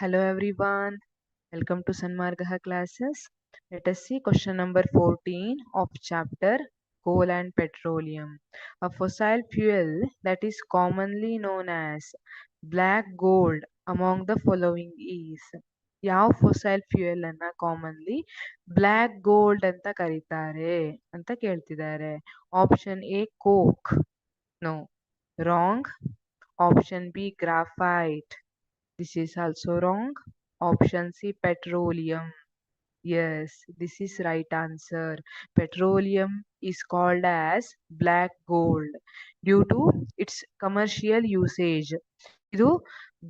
Hello everyone, welcome to Sanmargaha classes. Let us see question number 14 of chapter Coal and Petroleum. A fossil fuel that is commonly known as black gold among the following is. ಯಾವ fossil fuel ಅನ್ನ commonly black gold ಅಂತ ಕರೀತಾರೆ ಅಂತ ಕೇಳ್ತಿದ್ದಾರೆ. Option A coke, no, wrong. Option B graphite, this is also wrong. Option C, petroleum. Yes, this is right answer. Petroleum is called as black gold due to its commercial usage. ಇದು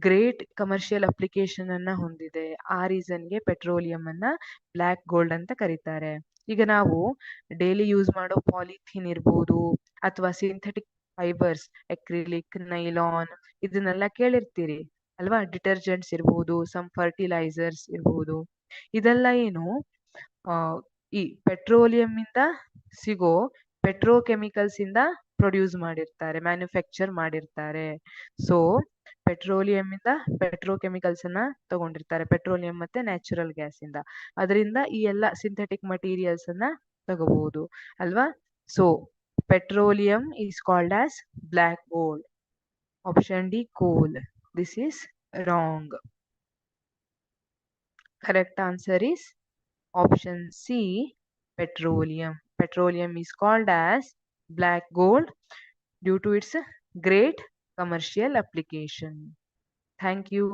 great commercial application ಅನ್ನ ಹೊಂದಿದೆ. ಆ ರೀಸನ್ಗೆ petroleum ಅನ್ನ black gold ಅಂತ ಕರೀತಾರೆ. ಈಗ ನಾವು daily use ಮಾಡೋ ಪಾಲಿಥೀನ್ ಇರ್ಬೋದು ಅಥವಾ ಸಿಂಥೆಟಿಕ್ ಫೈಬರ್ಸ್, ಎಕ್ರಿಲಿಕ್, ನೈಲಾನ್, ಇದನ್ನೆಲ್ಲ ಕೇಳಿರ್ತೀರಿ ಅಲ್ವಾ. ಡಿಟರ್ಜೆಂಟ್ಸ್ ಇರ್ಬೋದು, ಸಮ್ ಫರ್ಟಿಲೈಸರ್ಸ್ ಇರ್ಬೋದು, ಇದೆಲ್ಲ ಏನು ಈ ಪೆಟ್ರೋಲಿಯಂ ಇಂದ ಸಿಗೋ ಪೆಟ್ರೋಕೆಮಿಕಲ್ಸ್ ಇಂದ ಪ್ರೊಡ್ಯೂಸ್ ಮಾಡಿರ್ತಾರೆ, ಮ್ಯಾನುಫ್ಯಾಕ್ಚರ್ ಮಾಡಿರ್ತಾರೆ. ಸೊ ಪೆಟ್ರೋಲಿಯಂ ಇಂದ ಪೆಟ್ರೋಕೆಮಿಕಲ್ಸ್ ಅನ್ನ ತಗೊಂಡಿರ್ತಾರೆ, ಪೆಟ್ರೋಲಿಯಂ ಮತ್ತೆ ನ್ಯಾಚುರಲ್ ಗ್ಯಾಸ್ ಇಂದ. ಅದರಿಂದ ಈ ಎಲ್ಲ ಸಿಂಥೆಟಿಕ್ ಮಟೀರಿಯಲ್ಸ್ ಅನ್ನ ತಗೋಬಹುದು ಅಲ್ವಾ. So petroleum is called as black gold. Option D, coal. This is wrong. Correct answer is option C, petroleum. Petroleum is called as black gold due to its great commercial application. Thank you.